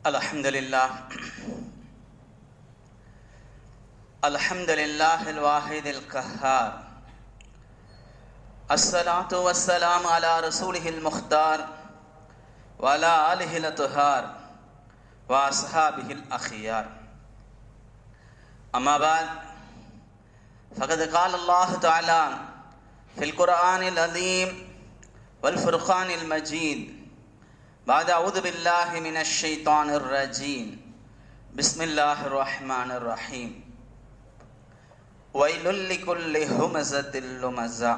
Alhamdulillah, Alhamdulillahil Wahidil Qahhar. As-salatu was-salamu ala rasulihil mukhtar wa ala alihil athhar wa ashabihil akhyar. Amma ba'd, faqad qala Allah ta'ala fil Qur'anil azim wal furqanil majid. بعد أعوذ بالله من الشيطان الرجيم بسم الله الرحمن الرحيم ويل لكل همزة لمزة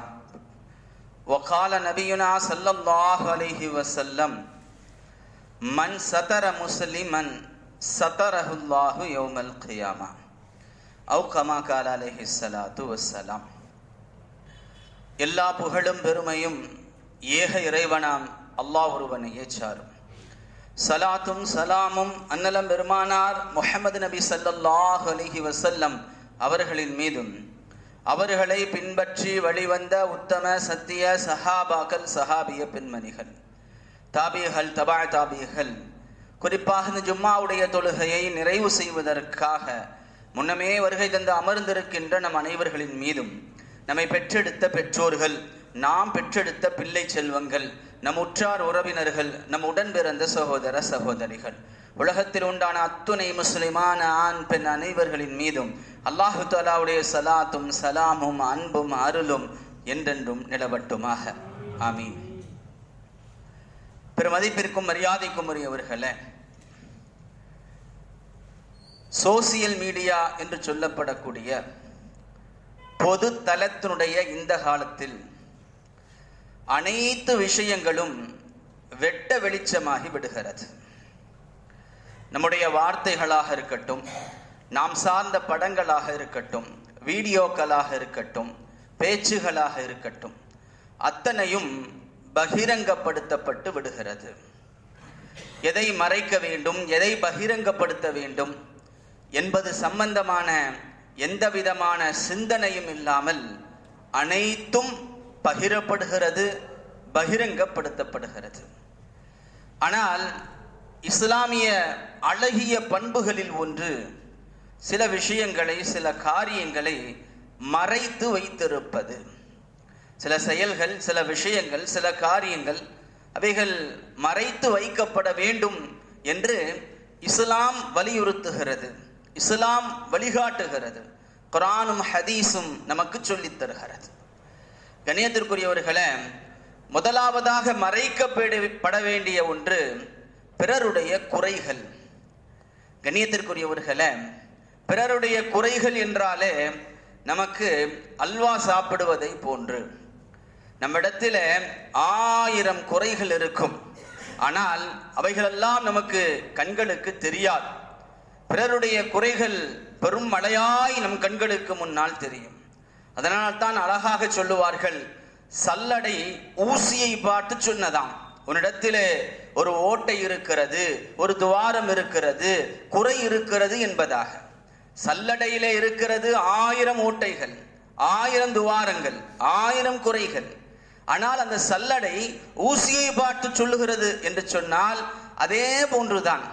وقال نبينا صلى الله عليه وسلم من ستر مسلما ستره الله يوم القيامة أو كما قال عليه الصلاة والسلام. எல்லா புகழும் பெருமையும் ஏக இறைவனாம் அல்லாஹ் ஒருவனையே சாரும். சலாத்தும் சலாமும் அன்னலம் பெருமானார் முஹம்மது நபி ஸல்லல்லாஹு அலைஹி வஸல்லம் அவர்களின் மீதும் அவர்களை பின்பற்றி வழிவந்த உத்தம சத்திய சஹாபாக்கள் சஹாபிய பெண்மணிகள் தாபிகள் தபா தாபிகள் குறிப்பாக இந்த ஜும்மாவுடைய தொழுகையை நிறைவு செய்வதற்காக முன்னமே வருகை தந்து அமர்ந்திருக்கின்ற நம் அனைவர்களின் மீதும் நம்மை பெற்றெடுத்த பெற்றோர்கள், நாம் பெற்றெடுத்த பிள்ளை செல்வங்கள், நம் உற்றார் உறவினர்கள், நம் உடன் பிறந்த சகோதர சகோதரிகள், உலகத்தில் உண்டான அத்துணை முஸ்லிமான ஆண் பெண் அனைவர்களின் மீதும் அல்லாஹு தஆலாவுடைய சலாத்தும் சலாமும் அன்பும் அருளும் என்றென்றும் நிலவட்டுமாக. ஆமீன். பெருமதிப்பிற்கும் மரியாதைக்கும் உரியவர்களே, சோசியல் மீடியா என்று சொல்லப்படக்கூடிய பொது தளத்தினுடைய இந்த காலத்தில் அனைத்து விஷயங்களும் வெட்ட வெளிச்சமாகி விடுகிறது. நம்முடைய வார்த்தைகளாக இருக்கட்டும், நாம் சார்ந்த படங்களாக இருக்கட்டும், வீடியோக்களாக இருக்கட்டும், பேச்சுகளாக இருக்கட்டும், அத்தனையும் பகிரங்கப்படுத்தப்பட்டு விடுகிறது. எதை மறைக்க வேண்டும், எதை பகிரங்கப்படுத்த வேண்டும் என்பது சம்பந்தமான எந்த விதமான சிந்தனையும் இல்லாமல் அனைத்தும் பகிரப்படுகிறது, பகிரங்கப்படுத்தப்படுகிறது. ஆனால் இஸ்லாமிய அழகிய பண்புகளில் ஒன்று சில விஷயங்களை, சில காரியங்களை மறைத்து வைத்திருப்பது. சில செயல்கள், சில விஷயங்கள், சில காரியங்கள் அவைகள் மறைத்து வைக்கப்பட வேண்டும் என்று இஸ்லாம் வலியுறுத்துகிறது, இஸ்லாம் வழிகாட்டுகிறது, குர்ஆனும் ஹதீஸும் நமக்கு சொல்லித் தருகிறது. கண்ணியத்திற்குரியவர்களே, முதலாவதாக மறைக்கப்பட வேண்டிய ஒன்று பிறருடைய குறைகள். கண்ணியத்திற்குரியவர்களே, பிறருடைய குறைகள் என்றாலே நமக்கு அல்வா சாப்பிடுவதை போன்று. நம்மிடத்தில் 1000 குறைகள் இருக்கும், ஆனால் அவைகளெல்லாம் நமக்கு கண்களுக்கு தெரியாது. பிறருடைய குறைகள் பெரும் மழையாய் நம் கண்களுக்கு முன்னால் தெரியும். அதனால் தான் அழகாக சொல்லுவார்கள், சல்லடை ஊசியை பார்த்து சொன்னதாம், உன்னிடத்திலே ஒரு ஓட்டை இருக்கிறது, ஒரு துவாரம் இருக்கிறது, குறை இருக்கிறது என்பதாக. சல்லடையிலே இருக்கிறது 1000 ஓட்டைகள், 1000 துவாரங்கள், 1000 குறைகள். ஆனால் அந்த சல்லடை ஊசியை பார்த்து சொல்லுகிறது என்று சொன்னால் அதே போன்றுதான்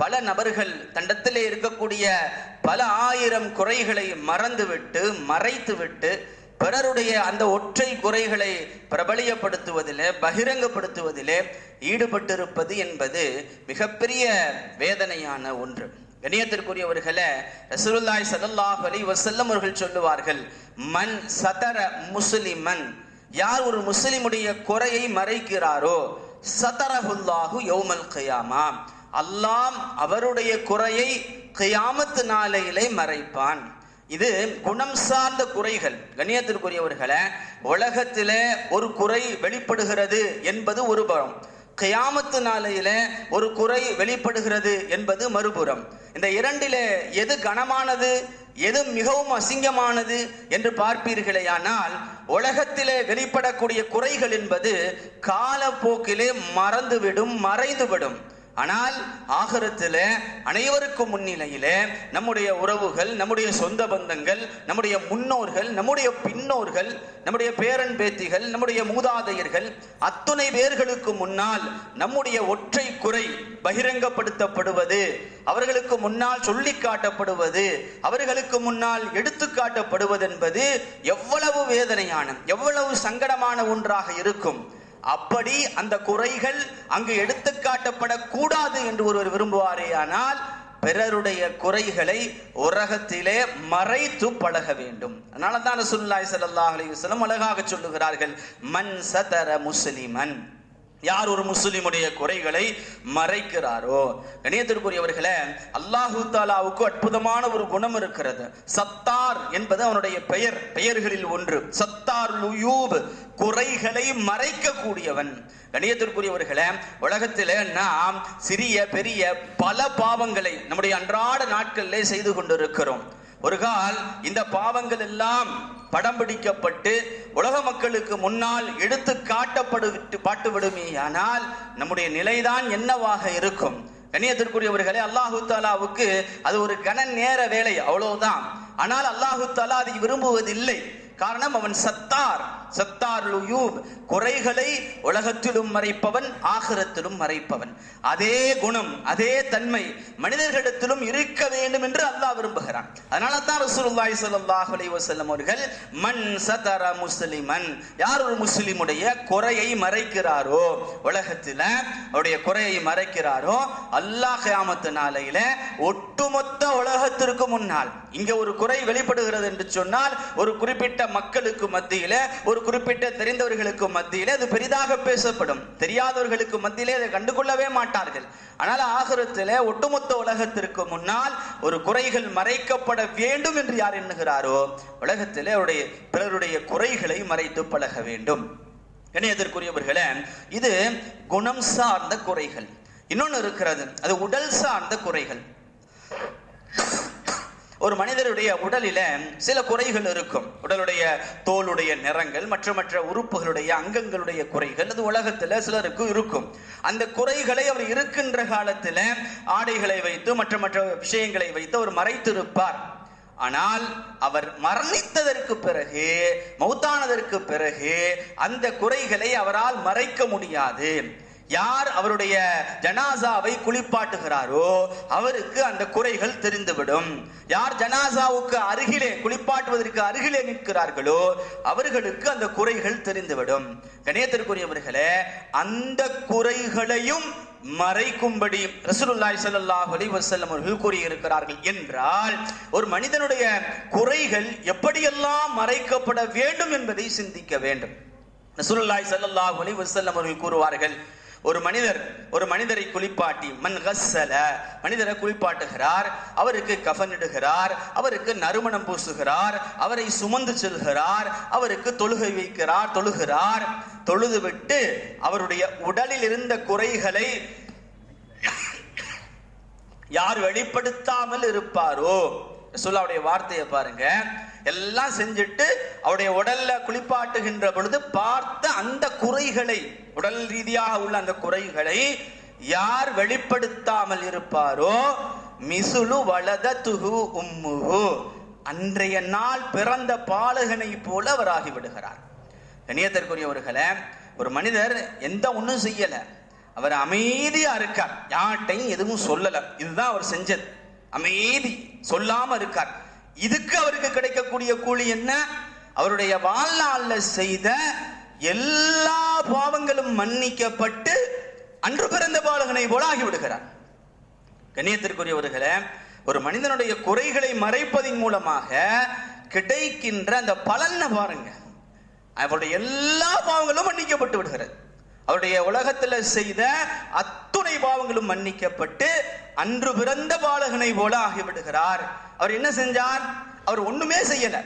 பல நபர்கள் தண்டத்திலே இருக்கக்கூடிய பல 1000 குறைகளை மறந்துவிட்டு, மறைத்துவிட்டு, பிறருடைய அந்த ஒற்றை குறைகளை பிரபலியப்படுத்துவதிலே, பகிரங்கப்படுத்துவதிலே ஈடுபட்டிருப்பது என்பது மிகப்பெரிய வேதனையான ஒன்று. கண்ணியத்திற்குரியவர்களே, ரசூலுல்லாஹி ஸல்லல்லாஹு அலைஹி வஸல்லம் அவர்கள் சொல்லுவார்கள், மன் சதர முஸ்லிமன், யார் ஒரு முஸ்லிமுடைய குறையை மறைக்கிறாரோ, சதரஹுல்லாஹு யௌமல் கியாமா, அல்லாஹ் அவருடைய குறையை கியாமத் நாளையிலே மறைப்பான். இது குணம் சார்ந்த குறைகள். கண்ணியத்திற்குரியவர்களே, உலகத்திலே ஒரு குறை வெளிப்படுகிறது என்பது ஒரு புறம், கியாமத்து நாளையிலே ஒரு குறை வெளிப்படுகிறது என்பது மறுபுறம். இந்த இரண்டிலே எது கனமானது, எது மிகவும் அசிங்கமானது என்று பார்ப்பீர்களேயானால், உலகத்திலே வெளிப்படக்கூடிய குறைகள் என்பது காலப்போக்கிலே மறந்துவிடும், மறைந்துவிடும். ஆனால் ஆகிரத்திலே அனைவருக்கும் முன்னிலையிலே நம்முடைய உறவுகள், நம்முடைய சொந்த பந்தங்கள், நம்முடைய முன்னோர்கள், நம்முடைய பின்னோர்கள், நம்முடைய பேரன் பேத்திகள், நம்முடைய மூதாதையர்கள் அத்துணை பேர்களுக்கு முன்னால் நம்முடைய ஒற்றை குறை பகிரங்கப்படுத்தப்படுவது, அவர்களுக்கு முன்னால் சொல்லி காட்டப்படுவது, அவர்களுக்கு முன்னால் எடுத்து காட்டப்படுவது என்பது எவ்வளவு வேதனையான, எவ்வளவு சங்கடமான ஒன்றாக இருக்கும். அப்படி அந்த குறைகள் அங்கு எடுத்து காட்டப்படக்கூடாது என்று ஒருவர் விரும்புவாரே, ஆனால் பிறருடைய குறைகளை உலகத்திலே மறைத்து பழக வேண்டும். அதனால தான் ரசூலுல்லாஹி ஸல்லல்லாஹு அலைஹி வஸல்லம் அழகாக சொல்லுகிறார்கள், மன் சதர முஸ்லிமன், யார் ஒரு முஸ்லிமுடைய குறைகளை மறைக்கிறாரோ. கணியத்திற்குரியவர்களே, அல்லாஹு தாலாவுக்கு அற்புதமான ஒரு குணம் இருக்கிறது. சத்தார் என்பது அவனுடைய பெயர்களில் ஒன்று. சத்தார் லுயூப், குறைகளை மறைக்க கூடியவன். கணியத்திற்குரியவர்களே, உலகத்திலே நாம் சிறிய பெரிய பல பாவங்களை நம்முடைய அன்றாட நாட்களிலே செய்து கொண்டிருக்கிறோம். ஒரு கால் இந்த பாவங்கள் எல்லாம் படம் பிடிக்கப்பட்டு உலக மக்களுக்கு முன்னால் எடுத்து காட்டப்பட்டுவிடுமேயானால் நம்முடைய நிலைதான் என்னவாக இருக்கும்? கண்ணியத்திற்குரியவர்களே, அல்லாஹு தாலாவுக்கு அது ஒரு கன நேர வேலை, அவ்வளவுதான். ஆனால் அல்லாஹு தாலா அதை விரும்புவதில்லை. காரணம், அவன் சத்தார், சத்தார் லுயூப், குறைகளை உலகத்திலும் மறைப்பவன், ஆகிரத்திலும் மறைப்பவன். அதே குணம், அதே தன்மை மனிதர்களிடத்திலும் இருக்க வேண்டும் என்று அல்லாஹ் விரும்புகிறான். அதனால தான் ரசூலுல்லாஹி ஸல்லல்லாஹு அலைஹி வஸல்லம் அவர்கள் மன் சதர முஸ்லிமன், யார் ஒரு முஸ்லிமுடைய குறையை மறைக்கிறாரோ, உலகத்தில் அவருடைய குறையை மறைக்கிறாரோ, அல்லாஹ் கியாமத் நாளையில ஒட்டுமொத்த உலகத்திற்கு முன்னால் இங்க ஒரு குறை வெளிப்படுகிறது என்று சொன்னால், ஒரு குறிப்பிட்ட மக்களுக்கு மத்தியில, ஒரு குறிப்பிட்ட தெரிந்தவர்களுக்கு மத்தியிலே அது பெரிதாக பேசப்படும். தெரியாதவர்களுக்கு மத்தியிலே அதை கண்டுகொள்ளவே மாட்டார்கள். ஆனால் ஆகிரத்திலே ஒட்டுமொத்த உலகத்திற்கு முன்னால் ஒரு குறைகள் மறைக்கப்பட வேண்டும் என்று யார் எண்ணுகிறாரோ, உலகத்திலே அவருடைய பிறருடைய குறைகளை மறைத்து பழக வேண்டும். கண்ணியத்திற்குரியவர்களே, இது குணம் சார்ந்த குறைகள். இன்னொன்று இருக்கிறது, அது உடல் சார்ந்த குறைகள். ஒரு மனிதருடைய உடலில சில குறைகள் இருக்கும். உடலுடைய தோலுடைய நிறங்கள், மற்ற உறுப்புகளுடைய அங்கங்களுடைய குறைகள், அது உலகத்துல சிலருக்கு இருக்கும். அந்த குறைகளை அவர் இருக்கின்ற காலத்துல ஆடைகளை வைத்து மற்ற விஷயங்களை வைத்து அவர் மறைத்திருப்பார். ஆனால் அவர் மரணித்ததற்கு பிறகு, மௌத்தானதற்கு பிறகு அந்த குறைகளை அவரால் மறைக்க முடியாது. யார் அவருடைய ஜனாசாவை குளிப்பாட்டுகிறாரோ அவருக்கு அந்த குறைகள் தெரிந்துவிடும். யார் ஜனாசாவுக்கு அருகிலே, குளிப்பாட்டுவதற்கு அருகிலே நிற்கிறார்களோ அவர்களுக்கு அந்த குறைகள் தெரிந்துவிடும். கணியத்திற்குரியவர்களே, அந்த குறைகளையும் மறைக்கும்படி ரசூலுல்லாஹி ஸல்லல்லாஹு அலைஹி வஸல்லம் அவர்கள் கூறியிருக்கிறார்கள். என்றால் ஒரு மனிதனுடைய குறைகள் எப்படியெல்லாம் மறைக்கப்பட வேண்டும் என்பதை சிந்திக்க வேண்டும். ரசூலுல்லாஹி ஸல்லல்லாஹு அலைஹி வஸல்லம் அவர்கள் கூறுவார்கள், ஒரு மனிதரை குளிப்பாட்டி, மன் கஸ்ஸல, மனிதரை குளிப்பாட்டுகிறார், அவருக்கு கஃனிடுகிறார், அவருக்கு நறுமணம் பூசுகிறார், அவரை சுமந்து செல்கிறார், அவருக்கு தொழுகை வைக்கிறார், தொழுதுவிட்டு அவருடைய உடலில் இருந்த குறைகளை யார் வெளிப்படுத்தாமல் இருப்பாரோ, ரசூலுல்லாஹ்வுடைய வார்த்தையை பாருங்க, எல்லாம் செஞ்சுட்டு அவருடைய உடல்ல குளிப்பாட்டுகின்ற பொழுது பார்த்த அந்த குறைகளை, உடல் ரீதியாக உள்ள அந்த குறைகளை யார் வெளிப்படுத்தாமல் இருப்பாரோ, மிசுலு வலததுஹு உம்முஹு, அன்றைய நாள் பிறந்த பாலகனை போல அவர் ஆகிவிடுகிறார். கண்ணியத்திற்குரியவர்களே, ஒரு மனிதர் எந்த ஒன்றும் செய்யல, அவர் அமைதியா இருக்கார், யார்ட்டையும் எதுவும் சொல்லல, இதுதான் அவர் செஞ்சது, அமைதி, சொல்லாம இருக்கார். இதுக்கு அவருக்கு கிடைக்கக்கூடிய கூலி என்ன? அவருடைய வாழ்நாள்ல செய்த எல்லா பாவங்களும் மன்னிக்கப்பட்டு அன்று பிறந்த பாலகனை போல ஆகிவிடுகிறார். கண்ணியத்திற்குரியவர்களே, ஒரு மனிதனுடைய குறைகளை மறைப்பதின் மூலமாக கிடைக்கின்ற அந்த பலனை பாருங்க. அவருடைய எல்லா பாவங்களும் மன்னிக்கப்பட்டு விடுகிறது. அவருடைய உலகத்துல செய்த அத்துணை பாவங்களும் மன்னிக்கப்பட்டு அன்று பிறந்த பாலகனை போல ஆகிவிடுகிறார். அவர் என்ன செஞ்சார்? அவர் ஒண்ணுமே செய்யல,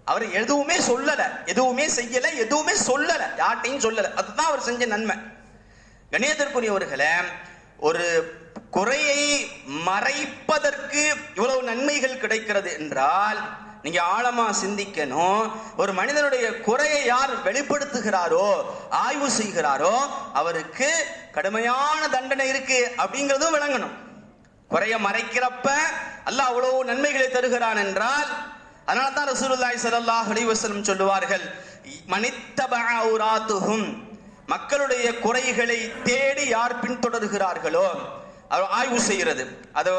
அவர் எதுவுமே சொல்லல, எதுவுமே செய்யல, எதுவுமே சொல்லல, யார்ட்டையும் சொல்லல. அதுதான் அவர் செஞ்ச நன்மை. கண்ணியத்திற்குரியவர்களே, ஒரு குறையை மறைப்பதற்கு இவ்வளவு நன்மைகள் கிடைக்கிறது என்றால் நீங்க ஆழமா சிந்திக்கணும். ஒரு மனிதனுடைய குறையை யார் வெளிப்படுத்துகிறாரோ, ஆய்வு செய்கிறாரோ, அவருக்கு கடுமையான தண்டனை இருக்கு அப்படிங்கிறதும் விளங்கணும். குறைய மறைக்கிறப்ப அல்லாஹ் அவ்வளவு நன்மைகளை தருகிறான் என்றால், அதனால தான் ரசூலுல்லாஹி ஸல்லல்லாஹு அலைஹி வஸல்லம் சொல்லுவார்கள், மனித்தபஅ ஔராத்துஹும், மக்களுடைய குறைகளை தேடி யார் பின்தொடர்கிறார்களோ, ஆய்வு செய்கிறது, அதை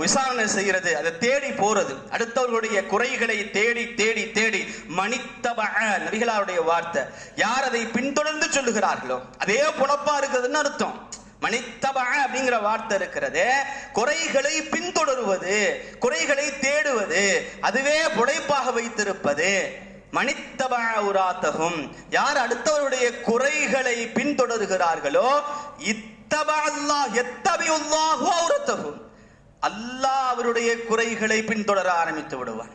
விசாரணை செய்கிறது, அதை தேடி போறது, அடுத்தவர்களுடைய குறைகளை தேடி தேடி தேடி, மனித்தபஅ நபிகளாருடைய வார்த்தை, யார் அதை பின்தொடர்ந்து சொல்லுகிறார்களோ அதே பொழப்பா இருக்கிறதுன்னு அர்த்தம். மனித்தபஅ அப்படிங்கிற வார்த்தை இருக்கிறது, குறைகளை பின்தொடருவது, குறைகளை தேடுவது, அதுவே புடைப்பாக வைத்திருப்பது. மனித்தபஅ ஔராத்தஹும், யார் அடுத்தவருடைய குறைகளை பின்தொடர்கிறார்களோ, அல்லாஹ் அவருடைய குறைகளை பின்தொடர ஆரம்பித்து விடுவான்.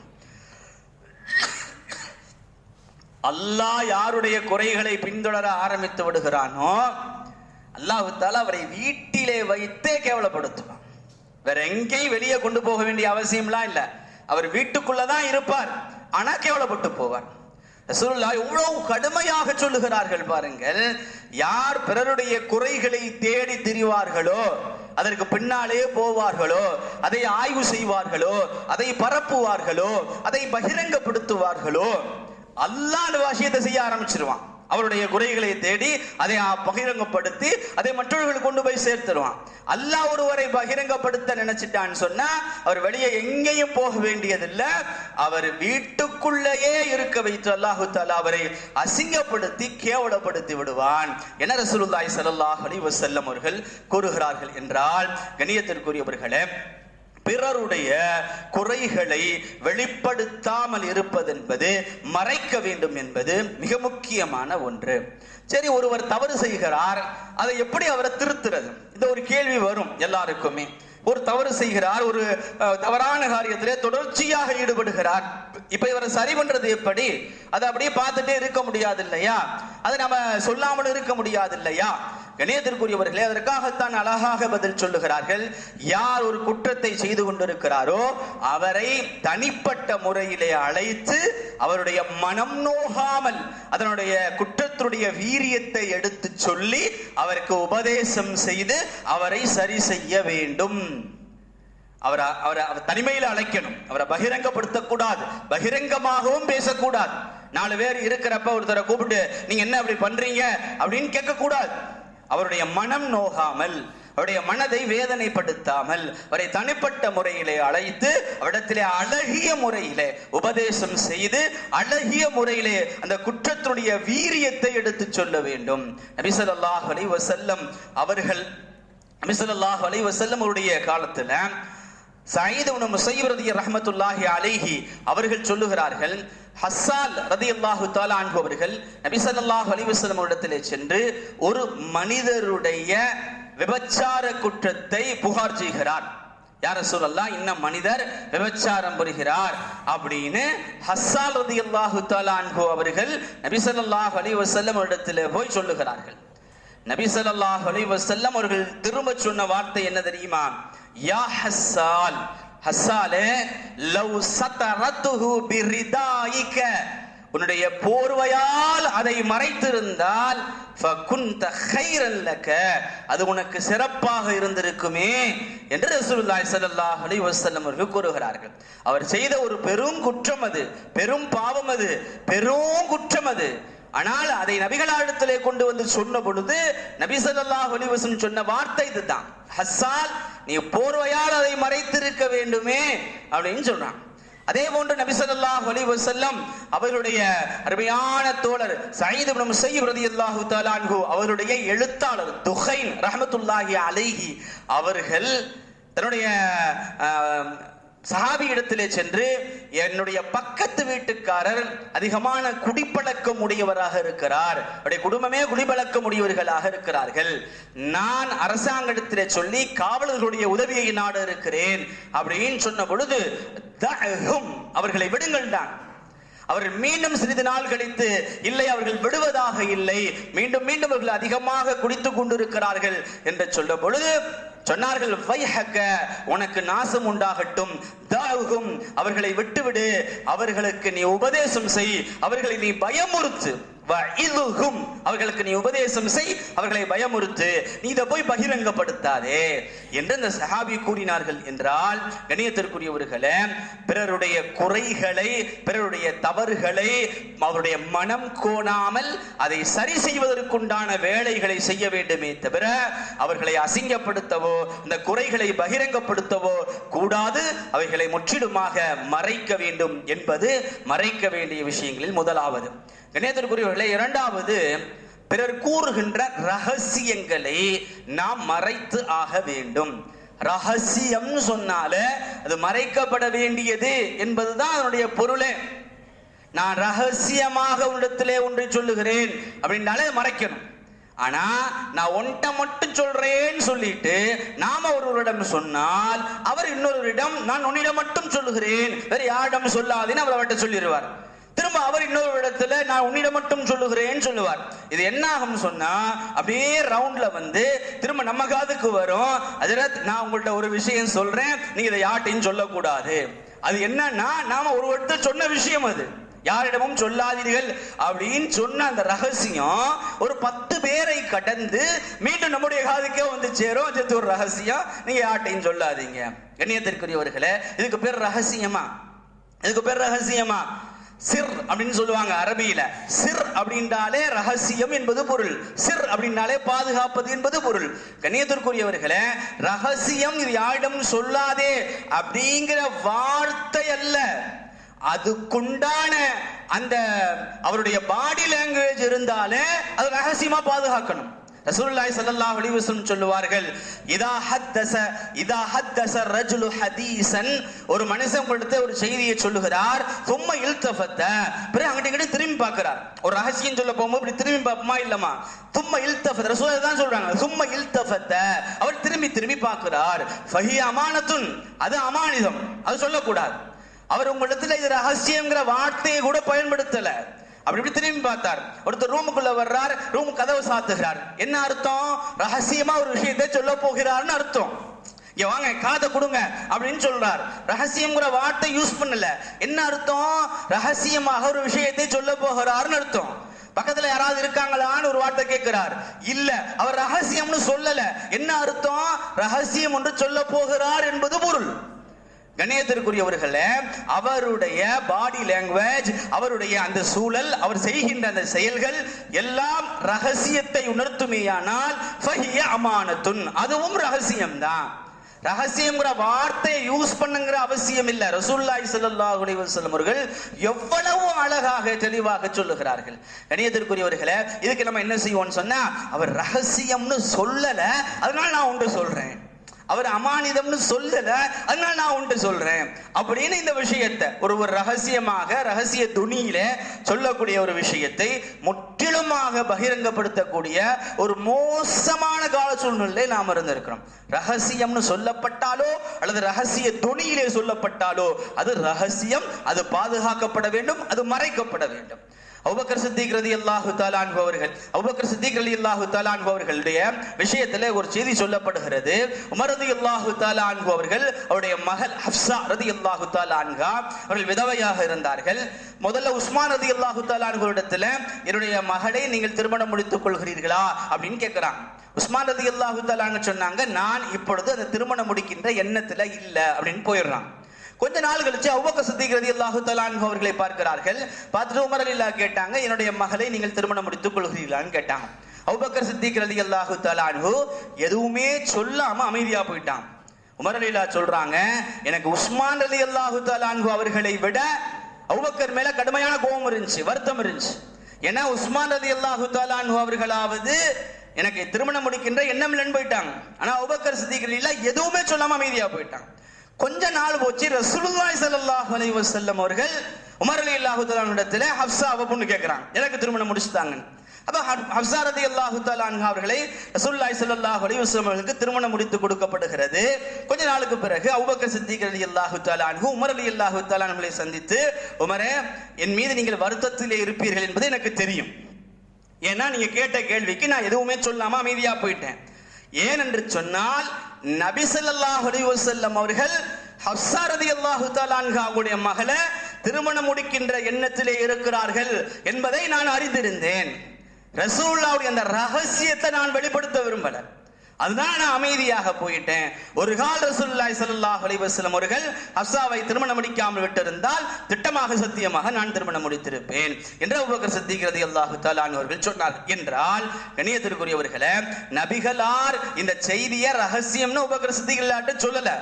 அல்லாஹ் யாருடைய குறைகளை பின்தொடர ஆரம்பித்து விடுகிறானோ, அல்லாஹ் தஆலா அவரை வீட்டிலே வைத்தே கேவலப்படுத்துவான். வேற எங்கேயும் வெளியே கொண்டு போக வேண்டிய அவசியம்லாம் இல்ல, அவர் வீட்டுக்குள்ளதான் இருப்பார், ஆனா கேவலப்பட்டு போவார். ரசூலுல்லாஹ் எவ்வளவு கடுமையாக சொல்லுகிறார்கள் பாருங்கள். யார் பிறருடைய குறைகளை தேடி திரிவார்களோ, அதற்கு பின்னாலே போவார்களோ, அதை ஆய்வு செய்வார்களோ, அதை பரப்புவார்களோ, அதை பகிரங்கப்படுத்துவார்களோ, அல்லாஹ் அந்த விஷயத்தை செய்ய ஆரம்பிச்சிருவான். அவருடைய குறைகளை தேடி அதை பகிரங்கப்படுத்தி அதை மற்றவர்களுக்கு கொண்டு போய் சேர்த்துருவான். அல்லாஹ் ஒருவரை பகிரங்கப்படுத்த நினைச்சிட்டான்னு சொன்னா அவர் வெளியே எங்கேயும் போக வேண்டியதில்லை, அவர் வீட்டுக்குள்ளேயே இருக்க வைத்து அல்லாஹு தஆலா அவரை அசிங்கப்படுத்தி கேவலப்படுத்தி விடுவான் என ரசூலுல்லாஹி ஸல்லல்லாஹு அலைஹி வஸல்லம் அவர்கள் கூறுகிறார்கள். என்றால் கண்ணியத்திற்குரியவர்களே, பிறருடைய குறைகளை வெளிப்படுத்தாமல் இருப்பது என்பது, மறைக்க வேண்டும் என்பது மிக முக்கியமான ஒன்று. சரி, ஒருவர் தவறு செய்கிறார், அதை எப்படி அவரை திருத்துறது? இந்த ஒரு கேள்வி வரும் எல்லாருக்குமே. ஒரு தவறு செய்கிறார், ஒரு தவறான காரியத்திலே தொடர்ச்சியாக ஈடுபடுகிறார். இப்ப இவரை சரி பண்றது எப்படி? அதை அப்படியே பார்த்துட்டே இருக்க முடியாது இல்லையா? அதை நம்ம சொல்லாமல் இருக்க முடியாது இல்லையா? கணியத்திற்குரியவர்களே, அதற்காகத்தான் அழகாக பதில் சொல்லுகிறார்கள். யார் ஒரு குற்றத்தை செய்து கொண்டிருக்கிறாரோ அவரை தனிப்பட்ட முறையிலே அழைத்து அவருடைய மனம் நோகாமல் அதனுடைய குற்றத்துடைய வீரியத்தை எடுத்து சொல்லி அவருக்கு உபதேசம் செய்து அவரை சரி செய்ய வேண்டும். அவரை தனிமையில் அழைக்கணும், அவரை பகிரங்கப்படுத்தக்கூடாது, பகிரங்கமாகவும் பேசக்கூடாது. 4 பேர் இருக்கிறப்ப ஒருத்தரை கூப்பிட்டு நீங்க என்ன அப்படி பண்றீங்க அப்படின்னு கேட்க கூடாது. அவருடைய மனம் நோகாமல், அவருடைய மனதை வேதனைப்படுத்தாமல் அவரை தனிப்பட்ட முறையிலே அழைத்து அவரிடத்திலே அழகிய முறையிலே உபதேசம் செய்து அழகிய முறையிலே அந்த குற்றத்தினுடைய வீரியத்தை எடுத்து சொல்ல வேண்டும். நபி ஸல்லல்லாஹு அலைஹி வஸல்லம் அவர்கள், நபி ஸல்லல்லாஹு அலைஹி வஸல்லம் அவருடைய காலத்துல சயீத் இப்னு முஸையிப் ரஹ்மத்துல்லாஹி அலைஹி அவர்கள் சொல்லுகிறார்கள், ஹஸ்ஸால் ரலியல்லாஹு தஆலா அன்ஹு அவர்கள் நபி ஸல்லல்லாஹு அலைஹி வஸல்லம் இடத்திலே சென்று ஒரு மனிதருடைய விபச்சார குற்றத்தை புகார் செய்கிறார். யா ரசூலல்லாஹ், இன்ன மனிதர் விபச்சாரம் புரிகிறார் அப்படின்னு ஹஸ்ஸால் ரலியல்லாஹு தஆலா அன்ஹு அவர்கள் நபி ஸல்லல்லாஹு அலைஹி வஸல்லம் இடத்திலே போய் சொல்லுகிறார்கள். நபி ஸல்லல்லாஹு அலைஹி வஸல்லம் அவர்கள் திரும்ப சொன்ன வார்த்தை என்ன தெரியுமா? யா ஹஸ்ஸால், ஹஸ்ஸாலே, லவ் சதரத்துஹு பிரிதாயிக, உன்னுடைய போர்வையால் அதை மறைத்திருந்தால் ஃபகுன்த கைரன் லக, அது உனக்கு சிறப்பாக இருந்திருக்குமே என்று ரசூலுல்லாஹி ஸல்லல்லாஹு அலைஹி வஸல்லம் அவர்கள் கூறுகிறார்கள். அவர் செய்த ஒரு பெரும் குற்றம் அது, பெரும் பாவம் அது, பெரும் குற்றம் அது. ஆனால் அதை நபிகளிடத்திலே கொண்டு வந்து சொன்ன பொழுது நபி ஸல்லல்லாஹு அலைஹி வஸல்லம் சொன்ன வார்த்தை இதுதான், ஹஸ்ஸால், நீ போர்வையால் அதை மறைத்திருக்க வேண்டுமே அப்படின்னு சொல்றான். அதே போன்று நபி ஸல்லல்லாஹு அலைஹி வஸல்லம் அவர்களுடைய அருமையான தோழர் சயீத் இப்னு முஸையிப் ரலியல்லாஹு தஆலா அன்ஹு அவருடைய எழுத்தாளர் துஹைன் ரஹ்மத்துல்லாஹி அலைஹி அவர்கள் தன்னுடைய சஹாபி இடத்திலே சென்று, என்னுடைய பக்கத்து வீட்டுக்காரர் அதிகமான குடிப்பழக்கம் உடையவராக இருக்கிறார், அவருடைய குடும்பமே குடிப்பழக்கம் உடையவர்களாக இருக்கிறார்கள், நான் அரசாங்கத்திலே சொல்லி காவலர்களுடைய உதவியை நாட இருக்கிறேன் அப்படின்னு சொன்ன பொழுது அவர்களை விடுங்கள் தான். அவர்கள் மீண்டும் சிறிது நாள் கழித்து, இல்லை அவர்கள் விடுவதாக இல்லை, மீண்டும் மீண்டும் அவர்கள் அதிகமாக குடித்துக் கொண்டிருக்கிறார்கள் என்று சொல்ல பொழுது சொன்னார்கள், வைஹக, உனக்கு நாசம் உண்டாகட்டும், தாஹும், அவர்களை விட்டுவிடு, அவர்களுக்கு நீ உபதேசம் செய், அவர்களை நீ பயமுறுத்து, வஇதுஹும், அவர்களுக்கு நீ உபதேசம் செய், அவர்களை பயமுறுத்து, நீ இதை போய் பகிரங்கப்படுத்தாதே என்று அந்த சஹாபி கூறினார்கள். என்றால் கண்ணியத்திற்குரியவர்களே, பிறருடைய குறைகளை, பிறருடைய தவறுகளை அவருடைய மனம் கோணாமல் அதை சரி செய்வதற்குண்டான வேலைகளை செய்ய வேண்டுமே தவிர அவர்களை அசிங்கப்படுத்தவோ இந்த குறைகளை பகிரங்கப்படுத்தவோ கூடாது. அவைகளை முற்றிலுமாக மறைக்க வேண்டும் என்பது மறைக்க வேண்டிய விஷயங்களில் முதலாவது. கண்ணியத்திற்குரியவர்களே, இரண்டாவது, பிறர் கூறுகின்ற ரகசியங்களை நாம் மறைத்து ஆக வேண்டும். ரகசியம் சொன்னால அது மறைக்கப்பட வேண்டியது என்பதுதான் அதனுடைய பொருளே. நான் ரகசியமாக உன்னிடத்திலே ஒன்றை சொல்லுகிறேன் அப்படின்னாலே மறைக்கணும். ஆனா நான் ஒன்றை மட்டும் சொல்றேன்னு சொல்லிட்டு நாம ஒருவரிடம் சொன்னால் அவர் இன்னொருவரிடம் நான் உன்னிடம் மட்டும் சொல்லுகிறேன், வேற யாரிடம் சொல்லாதேன்னு அவர் அவர்கிட்ட சொல்லிடுவார். திரும்ப அவர் இன்னொரு இடத்துல நான் உன்னிடம் மட்டும் சொல்லுகிறேன்னு சொல்லுவார். இது என்ன ஆகும் சொன்னா அப்படியே ரவுண்ட்ல வந்து திரும்ப நம்ம காதுக்கு வரும், ஹஜ்ரத் நான் உங்கள்ட்ட ஒரு விஷயம் சொல்றேன், நீங்க இதை யார்ட்டையும் சொல்லக்கூடாது. அது என்னன்னா நாம ஒரு இடத்துல சொன்ன விஷயம், அது யாரிடமும் சொல்லாதீர்கள் அப்படின்னு சொன்ன அந்த ரகசியம் ஒரு 10 பேரை கடந்து மீண்டும் நம்முடைய காதுக்கே வந்து சேரும். அது ஒரு ரகசியம், நீங்க யார்ட்டையும் சொல்லாதீங்க. கண்ணியத்திற்குரியவர்களே, இதுக்கு பேர் ரகசியமா? இதுக்கு பேர் ரகசியமா? சிர் அப்படின்னு சொல்லுவாங்க அரபியில. சிர் அப்படின்றாலே ரகசியம் என்பது பொருள், சிர் அப்படின்னாலே பாதுகாப்பது என்பது பொருள். கண்ணியத்திற்குரியவர்களே, ரகசியம் இது யாரிடம் சொல்லாதே அப்படிங்கிற வார்த்தை அல்ல, அதுக்குண்டான அந்த அவருடைய பாடி லாங்குவேஜ் இருந்தாலே அது ரகசியமா பாதுகாக்கணும். ரசூலுல்லாஹி ஸல்லல்லாஹு அலைஹி வஸல்லம் சொல்லுவார்கள், இதா ஹத்தஸ ரஜுலு ஹதீஸன், ஒரு மனுஷன் உங்களிடத்தை ஒரு செய்தியை சொல்லுகிறார், சும்மா இல்தஃபத, பிறகு அங்கிட்ட இங்கிட்ட திரும்பி பார்க்கிறார். ஒரு ரகசியம் சொல்ல போகும்போது இப்படி திரும்பி பார்ப்போமா இல்லமா? சும்மா இல்தஃபத, ரசூலுல்லாஹி தான் சொல்றாங்க, சும்மா இல்தஃபத, அவர் திரும்பி திரும்பி பார்க்கிறார். ஃபஹிய அமானத்துன், அது அமானிதம், அது சொல்லக்கூடாது. அவர் உங்களிடத்துல இது ரகசியம்ங்கிற வார்த்தையை கூட பயன்படுத்தல. அப்படி திரும்பி பார்த்தார். ஒருத்தர் ரூமுக்குள்ள வர்றார், ரூம் கதவு சாத்துகிறார். என்ன அர்த்தம்? ரகசியமா ஒரு விஷயத்தை சொல்ல போகிறார்னு அர்த்தம். இங்க வாங்க, காதை கொடுங்க அப்படின்னு சொல்றார். ரகசியம்ங்கிற வார்த்தை யூஸ் பண்ணல. என்ன அர்த்தம்? ரகசியமாக ஒரு விஷயத்தை சொல்ல போகிறார்னு அர்த்தம். பக்கத்துல யாராவது இருக்காங்களான்னு ஒரு வார்த்தை கேட்கிறார். இல்ல, அவர் ரகசியம்னு சொல்லல. என்ன அர்த்தம்? ரகசியம் ஒன்று சொல்ல போகிறார் என்பது பொருள். கண்ணியத்திற்குரியவர்களே, அவருடைய பாடி லாங்குவேஜ், அவருடைய அந்த சூழல், அவர் செய்கின்ற அந்த செயல்கள் எல்லாம் ரகசியத்தை உணர்த்துமேயானால் ஃபஹிய அமானத்துன், அதுவும் ரகசியம்தான். ரகசியம்ங்கிற வார்த்தையை யூஸ் பண்ணுங்கிற அவசியம் இல்ல. ரசூலுல்லாஹி ஸல்லல்லாஹு அலைஹி வஸல்லம் அவர்கள் எவ்வளவு அழகாக தெளிவாக சொல்லுகிறார்கள். கண்ணியத்திற்குரியவர்களே, இதுக்கு நம்ம என்ன செய்வோம்னு சொன்னா, அவர் ரகசியம்னு சொல்லல அதனால நான் ஒன்று சொல்றேன், அவர் அமானிதம்னு சொல்லல அதனால நான் ஒன்று சொல்றேன் அப்படின்னு இந்த விஷயத்தை ஒரு ரகசியமாக ரகசிய துணியில சொல்லக்கூடிய ஒரு விஷயத்தை முற்றிலுமாக பகிரங்கப்படுத்தக்கூடிய ஒரு மோசமான கால சூழ்நிலை நாம் இருந்திருக்கிறோம். ரகசியம்னு சொல்லப்பட்டாலோ அல்லது ரகசிய துணியிலே சொல்லப்பட்டாலோ அது ரகசியம், அது பாதுகாக்கப்பட வேண்டும், அது மறைக்கப்பட வேண்டும். அபூபக்கர் சித்திக் ரலியல்லாஹு தஆலா அன்ஹு அவர்கள், அபூபக்கர் சித்திக் ரலியல்லாஹு தஆலா அன்ஹு அவர்களுடைய விஷயத்திலே ஒரு செய்தி சொல்லப்படுகிறது. உமர் ரலியல்லாஹு தஆலா அன்ஹு அவர்கள், அவருடைய மகள் ஹப்ஸா ரலியல்லாஹு தஆலா அன்ஹா அவர்கள் விதவையாக இருந்தார்கள். முதல்ல உஸ்மான் ரலியல்லாஹு தஆலா அன்ஹு இடத்துல, என்னுடைய மகளை நீங்கள் திருமணம் முடித்துக் கொள்கிறீர்களா அப்படின்னு கேட்கிறாங்க. உஸ்மான் ரலியல்லாஹு தஆலா அன்ஹு சொன்னாங்க, நான் இப்பொழுது அந்த திருமணம் முடிக்கின்ற எண்ணத்துல இல்ல அப்படின்னு போயிடுறான். கொஞ்ச நாள் கழிச்சு அபூபக்கர் சித்திக் ரலியல்லாஹு தஆலா அன்ஹு அவர்களை பார்க்கிறார்கள். பார்த்துட்டு உமர் ரலியல்லாஹு கேட்டாங்க, என்னுடைய மகளை நீங்கள் திருமணம் முடித்துக் கொள்கிறீர்களான்னு கேட்டாங்க. அபூபக்கர் சித்திக் ரலியல்லாஹு தஆலா அன்ஹு எதுவுமே சொல்லாம அமைதியா போயிட்டான். உமர் ரலியல்லாஹு சொல்றாங்க, எனக்கு உஸ்மான் ரலியல்லாஹு தஆலா அன்ஹு அவர்களை விட அபூபக்கர் மேல கடுமையான கோபம் இருந்துச்சு, வருத்தம் இருந்துச்சு. ஏன்னா உஸ்மான் ரலியல்லாஹு தஆலா அன்ஹு அவர்களாவது எனக்கு திருமணம் முடிக்கின்ற எண்ணம் இல்லைன்னு போயிட்டாங்க. ஆனா அபூபக்கர் சித்திக் ரலியல்லாஹு எதுவுமே சொல்லாம அமைதியா போயிட்டாங்க. கொஞ்ச நாள் போச்சு, ரசூலுல்லாஹி ஸல்லல்லாஹு அலைஹி வஸல்லம் அவர்கள் உமர் ரலியல்லாஹு தஆலா இடத்துல ஹப்ஸாவை பொண்ணு கேட்கறாங்க, எனக்கு திருமணம் முடிச்சுட்டாங்க. அப்ப ஹப்ஸா ரலியல்லாஹு தஆலா அன்ஹா அவர்களை ரசூலுல்லாஹி ஸல்லல்லாஹு அலைஹி வஸல்லம் அவர்களுக்கு திருமணம் முடித்து கொடுக்கப்படுகிறது. கொஞ்ச நாளுக்கு பிறகு அபூபக்கர் சித்திக் ரலியல்லாஹு தஆலா அன்ஹு உமர் ரலியல்லாஹு தஆலா அன்ஹுவை சந்தித்து, உமரே, என் மீது நீங்கள் வருத்தத்திலே இருப்பீர்கள் என்பது எனக்கு தெரியும். ஏன்னா நீங்க கேட்ட கேள்விக்கு நான் எதுவுமே சொல்லாம அமைதியா போயிட்டேன். ஏன் என்று சொன்னால் நபி ஸல்லல்லாஹு அலைஹி வஸல்லம் அவர்கள் ஹஃப்ஸா ரலியல்லாஹு தஆலா அன்ஹாவுடைய மகளை திருமணம் முடிக்கின்ற எண்ணத்திலே இருக்கிறார்கள் என்பதை நான் அறிந்திருந்தேன். ரசூலுல்லாஹ்வுடைய அந்த ரகசியத்தை நான் வெளிப்படுத்த விரும்பல, அதுதான் நான் அமைதியாக போயிட்டேன். ஒரு கால் ரசூலுல்லாஹி ஸல்லல்லாஹு அலைஹி வஸல்லம் அவர்கள் ஹஃப்ஸாவை திருமணம் முடிக்காமல் விட்டிருந்தால் திட்டமாக சத்தியமாக நான் திருமணம் முடித்திருப்பேன் என்று அபூபக்கர் சித்திக் ரலியல்லாஹு தஆலா அன்ஹு அவர்கள் சொன்னார். என்றால் கண்ணியத்திற்குரியவர்களே, நபிகளார் இந்த செய்தியை ரகசியம்னு அபூபக்கர் சித்திக் ரலியல்லாஹு சொல்லல.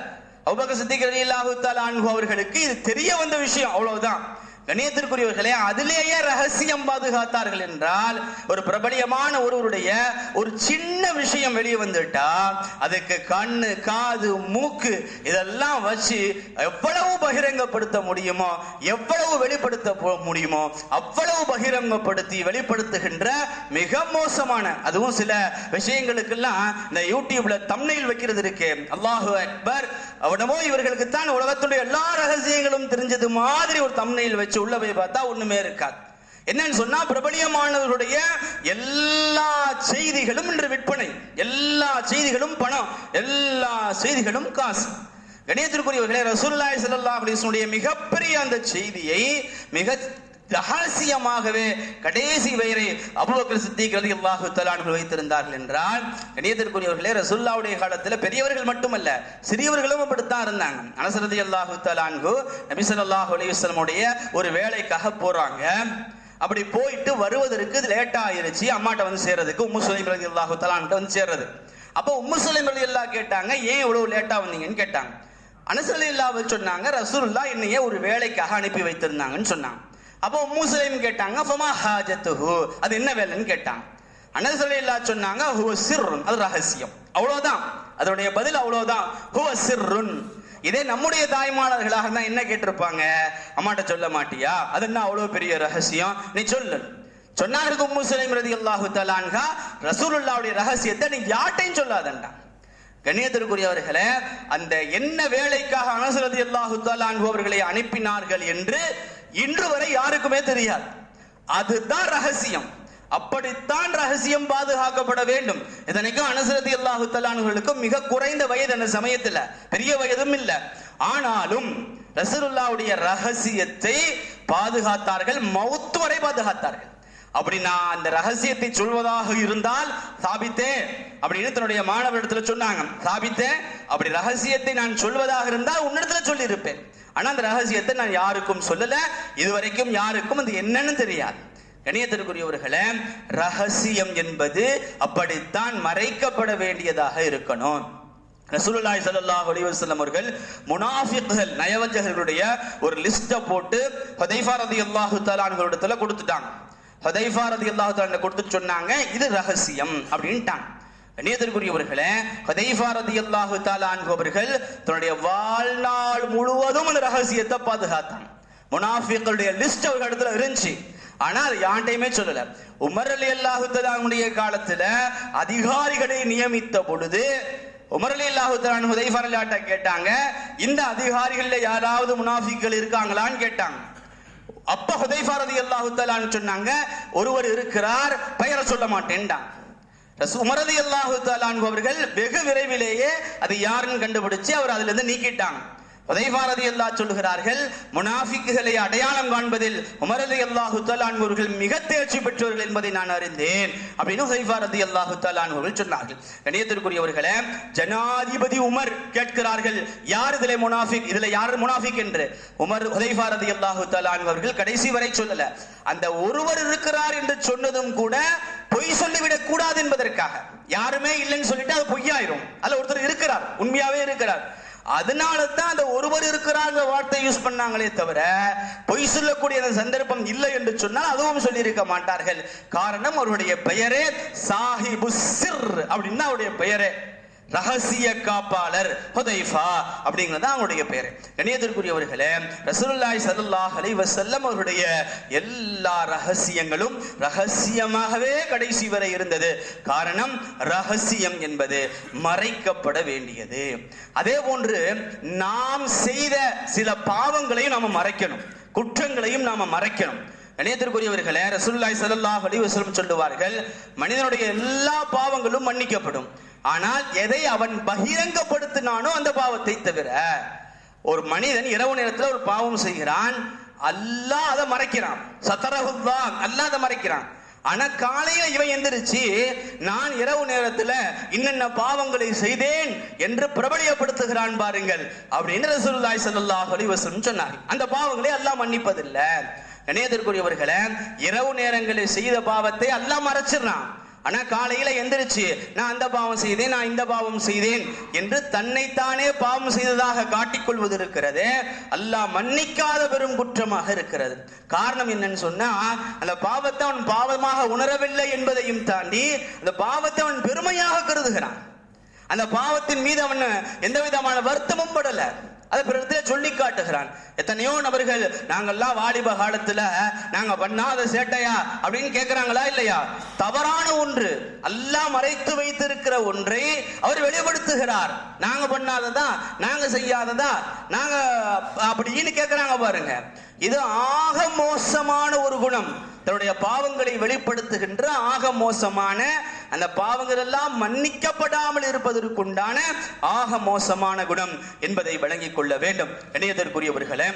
அபூபக்கர் சித்திக் ரலியல்லாஹு தஆலா அன்ஹு அவர்களுக்கு இது தெரிய வந்த விஷயம், அவ்வளவுதான். கண்ணியத்திற்குரியவர்களே, அதிலேயே ரகசியம் பாதுகாத்தார்கள் என்றால் ஒரு பிரபலியமான ஒருவருடைய ஒரு சின்ன விஷயம் வெளியே வந்துட்டா அதுக்கு கண்ணு, காது, மூக்கு இதெல்லாம் வச்சு எவ்வளவு பகிரங்கப்படுத்த முடியுமோ, எவ்வளவு வெளிப்படுத்த முடியுமோ அவ்வளவு பகிரங்கப்படுத்தி வெளிப்படுத்துகின்ற மிக மோசமான, அதுவும் சில விஷயங்களுக்கெல்லாம் இந்த யூடியூப்ல தம்ப்நெயில் வைக்கிறது இருக்கு, அல்லாஹு அக்பர், அவனமோ இவர்களுக்கு தான் உலகத்துடைய எல்லா ரகசியங்களும் தெரிஞ்சது மாதிரி ஒரு தம்ப்நெயில் வச்சு உள்ள போய் பார்த்தா ஒண்ணுமே இருக்காது. என்னன்னு சொன்னா பிரபலியமானவர்களுடைய எல்லா செய்திகளும் இன்று விற்பனை, எல்லா செய்திகளும் பணம், எல்லா செய்திகளும் காசு. கண்ணியத்திற்குரியவர்களே, ரசூலுல்லாஹி ஸல்லல்லாஹு அலைஹி வஸல்லம் மிகப்பெரிய அந்த செய்தியை மிக ரகசியமாகவே கடைசி வரை அபூபக்கர் சித்திக் ரலியல்லாஹு தஆலா அன்ஹு வைத்திருந்தார்கள் என்றால், கண்ணியத்திற்குரியவர்களே, ரசூலுல்லாஹ்வுடைய காலத்தில் பெரியவர்கள் மட்டுமல்ல சிறியவர்களும் அப்படித்தான் இருந்தாங்க. அனஸ் ரலியல்லாஹு தஆலா அன்ஹு நபி ஸல்லல்லாஹு அலைஹி வஸல்லம் உடைய ஒரு வேலைக்காக போறாங்க. அப்படி போயிட்டு வருவதற்கு லேட் ஆயிருச்சு, அம்மாட்ட வந்து சேர்றதுக்கு, உம்மு சுலைம் ரலியல்லாஹு தஆலா அன்ஹு வந்து சேர்றது. அப்போ உம்மு சுலைம் ரலியல்லாஹு கேட்டாங்க, ஏன் இவ்வளவு லேட்டா வந்தீங்கன்னு கேட்டாங்க. அனஸ் ரலியல்லாஹு சொன்னாங்க, ரசூலுல்லாஹ் என்னைய ஒரு வேலைக்காக அனுப்பி வைத்திருந்தாங்கன்னு சொன்னாங்க. அப்போ உம்மு சுலைம் கேட்டாங்க, ஃபமா ஹாஜத்துஹு, அது என்ன வேலைன்னு கேட்டாங்க. அனஸ் ரலியல்லாஹு சொன்னாங்க, ஹுவ சிர்ருன், அது ரகசியம், அவ்வளவுதான். அதனுடைய பதில் அவ்வளவுதான், ஹுவ சிர்ருன். இதே நம்முடைய தாய்மானவர்களாக தான் என்ன கேட்டிருப்பாங்க, அம்மாட்ட சொல்ல மாட்டியா, அது என்ன அவ்வளவு பெரிய ரகசியம், நீ சொல்லு. சொன்னாங்க உம்மு சுலைம் ரலியல்லாஹு தஆலா அன்ஹா, ரசூலுல்லாஹ்வுடைய ரகசியத்தை நீ யார்ட்டையும் சொல்லாதண்டா. கண்ணியத்திற்குரியவர்களே, அந்த என்ன வேலைக்காக அனஸ் ரலியல்லாஹு தஆலா அன்ஹு அவர்களை அனுப்பினார்கள் என்று இன்று வரை யாருக்குமே தெரியாது. அதுதான் ரகசியம். அப்படித்தான் ரகசியம் பாதுகாக்கப்பட வேண்டும். இதனைக்கும் அனஸ் ரலியல்லாஹு தஆலா அன்ஹுவுக்கு மிக குறைந்த வயது அந்த சமயத்தில், பெரிய வயதும் இல்ல. ஆனாலும் ரசூலுல்லாஹ்வுடைய ரகசியத்தை பாதுகாத்தார்கள், மௌத் வரை பாதுகாத்தார்கள். அப்படி நான் அந்த ரகசியத்தை சொல்வதாக இருந்தால் சாபித்தே அப்படின்னு தன்னுடைய மாணவரிடத்துல சொன்னாங்க, சாபித்தே அப்படி ரகசியத்தை நான் சொல்வதாக இருந்தால் உன்னிடத்துல சொல்லி இருப்பேன். ஆனா அந்த ரகசியத்தை நான் யாருக்கும் சொல்லல, இதுவரைக்கும் யாருக்கும் அது என்னன்னு தெரியாது. கண்ணியத்திற்குரியவர்களே, ரகசியம் என்பது அப்படித்தான் மறைக்கப்பட வேண்டியதாக இருக்கணும். ரசூலுல்லாஹி ஸல்லல்லாஹு அலைஹி வஸல்லம் அவர்கள் முனாஃபிக்கள், நயவஞ்சகர்களுடைய ஒரு லிஸ்ட போட்டு ஹுதைஃபா ரலியல்லாஹு தஆலா அன்ஹுவிடத்துல கொடுத்துட்டாங்க. ஹுதைஃபா ரலியல்லாஹு தஆலா கொடுத்து சொன்னாங்க, இது ரகசியம் அப்படின்ட்டாங்க. கண்ணியத்திற்குரியவர்களே, ஹுதைஃபா ரலியல்லாஹு தஆலா அன்ஹு அவர்கள் தன்னுடைய வாழ்நாள் முழுவதும் அந்த ரகசியத்தை பாதுகாத்தாங்க. முனாஃபிக்களுடைய லிஸ்ட் அவர்கள் இடத்துல இருந்துச்சு, ஆனா அது யார்ட்டையுமே சொல்லல. உமர் ரலியல்லாஹு தஆலா அவருடைய காலத்துல அதிகாரிகளை நியமித்த பொழுது உமர் ரலியல்லாஹு தஆலா அன்ஹு ஹுதைஃபா ரலியல்லாஹு கேட்டாங்க, இந்த அதிகாரிகள்ல யாராவது முனாஃபிக்கள் இருக்காங்களான்னு கேட்டாங்க. அப்ப ஹுதைஃபா ரலியல்லாஹு தஆலா சொன்னாங்க, ஒருவர் இருக்கிறார், பெயரை சொல்ல மாட்டேன்டாங்க. உமர் ரலியல்லாஹு தஆலா அன்ஹு அவர்கள் வெகு விரைவிலேயே அது யாருன்னு கண்டுபிடிச்சு அவர் அதுல இருந்து நீக்கிட்டாங்க. ஹுதைஃபா ரலியல்லாஹு சொல்கிறார்கள், முனாஃபிக்குகளை அடையாளம் காண்பதில் உமர் ரலியல்லாஹு தஆலா அன்ஹு அவர்கள் மிக தேர்ச்சி பெற்றவர்கள் என்பதை நான் அறிந்தேன் அப்படின்னு ஹுதைஃபா ரலியல்லாஹு தஆலா அன்ஹு அவர்கள் சொன்னார்கள். கண்ணியத்திற்குரியவர்களே, ஜனாதிபதி உமர் கேட்கிறார்கள், யார் இதிலே முனாஃபிக், இதுல யார் முனாஃபிக் என்று. உமர் ஹுதைஃபா ரலியல்லாஹு தஆலா அன்ஹு அவர்கள் கடைசி வரை சொல்லல. அந்த ஒருவர் இருக்கிறார் என்று சொன்னதும் கூட பொய் சொல்லிவிடக் கூடாது என்பதற்காக, யாருமே இல்லைன்னு சொல்லிட்டு அது பொய்யாயிரும், அதுல ஒருத்தர் இருக்கிறார், உண்மையாவே இருக்கிறார். அதனால தான் அந்த ஒருவர் இருக்கிறார் வார்த்தை யூஸ் பண்ணாங்களே தவிர பொய் சொல்லக்கூடிய அந்த சந்தர்ப்பம் இல்லை என்று சொன்னால் அதுவும் சொல்லி இருக்க மாட்டார்கள். காரணம், அவருடைய பெயரே சாஹிபு சிர் அப்படின்னு அவருடைய பெயரே, ரகசிய காப்பாளர் ஹுதைஃபா அப்படிங்கிறது அவருடைய பெயர். கண்ணியத்திற்குரியவர்களே, ரசூலுல்லாஹி ஸல்லல்லாஹு அலைஹி வஸல்லம் அவருடைய எல்லா ரகசியங்களும் ரகசியமாகவே கடைசி வரை இருந்தது. காரணம், ரகசியம் என்பது மறைக்கப்பட வேண்டியது. அதே போன்று நாம் செய்த சில பாவங்களையும் நாம மறைக்கணும், குற்றங்களையும் நாம மறைக்கணும். கண்ணியத்திற்குரியவர்களே, ரசூலுல்லாஹி ஸல்லல்லாஹு அலைஹி வஸல்லம் சொல்லுவார்கள், மனிதனுடைய எல்லா பாவங்களும் மன்னிக்கப்படும், ஆனால் எதை அவன் பகிரங்கப்படுத்தினானோ அந்த பாவத்தை தவிர. ஒரு மனிதன் இரவு நேரத்தில் ஒரு பாவம் செய்கிறான், அல்லாஹ் அதை மறைக்கிறான், சத்தரஹுல்லாஹ், அல்லாஹ் அதை மறைக்கிறான். ஆனா காலையில இவன் எந்திரிச்சு நான் இரவு நேரத்துல இன்னென்ன பாவங்களை செய்தேன் என்று பிரபலியப்படுத்துகிறான் பாருங்கள் அப்படின்னு ரசூலுல்லாஹி ஸல்லல்லாஹு அலைஹி வஸல்லம் சொன்னார். அந்த பாவங்களை அல்லாஹ் மன்னிப்பதில்லை. கண்ணியத்திற்குரியவர்களே, இரவு நேரங்களில் செய்த பாவத்தை அல்லாஹ் மறைச்சிடறான். ஆனா காலையில எந்திரிச்சு நான் அந்த பாவம் செய்தேன், நான் இந்த பாவம் செய்தேன் என்று தன்னைத்தானே பாவம் செய்ததாக காட்டிக்கொள்வது இருக்கிறது, அல்லாஹ் மன்னிக்காத பெரும் குற்றமாக இருக்கிறது. காரணம் என்னன்னு சொன்னா, அந்த பாவத்தை அவன் பாவமாக உணரவில்லை என்பதையும் தாண்டி அந்த பாவத்தை அவன் பெருமையாக கருதுகிறான். அந்த பாவத்தின் மீது அவன் எந்த விதமான வருத்தமும் படல, அதை பிறகு சொல்லி காட்டுகிறான். எத்தனையோ நபர்கள் நாங்கெல்லாம் வாலிப காலத்துல நாங்க பண்ணாத சேட்டையா அப்படின்னு கேட்கிறாங்களா இல்லையா? தவறான ஒன்று, அல்லாஹ் மறைத்து வைத்திருக்கிற ஒன்றை அவர் வெளிப்படுத்துகிறார். நாங்க பண்ணாததா, நாங்க செய்யாததா, நாங்க அப்படின்னு கேட்கிறாங்க பாருங்க. இது ஆக மோசமான ஒரு குணம், தன்னுடைய பாவங்களை வெளிப்படுத்துகின்ற ஆக மோசமான, அந்த பாவங்கள் எல்லாம் மன்னிக்கப்படாமல் இருப்பதற்குண்டான ஆக மோசமான குணம் என்பதை விளங்கிக் கொள்ள வேண்டும். இணையதற்குரியவர்களே,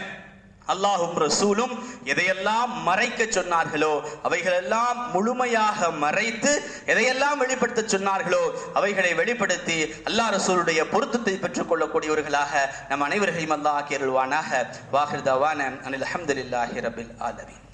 அல்லாஹும் ரசூலும் எதையெல்லாம் மறைக்க சொன்னார்களோ அவைகளெல்லாம் முழுமையாக மறைத்து, எதையெல்லாம் வெளிப்படுத்த சொன்னார்களோ அவைகளை வெளிப்படுத்தி அல்லாஹ் ரசூலுடைய பொருத்தத்தை பெற்றுக் கொள்ளக்கூடியவர்களாக நம் அனைவர்களையும் அல்லாஹ் ஆக்கி அருள்வானாக. வாஹிர் தவானா அனில் ஹம்துலில்லாஹி ரப்பில் ஆலமீன்.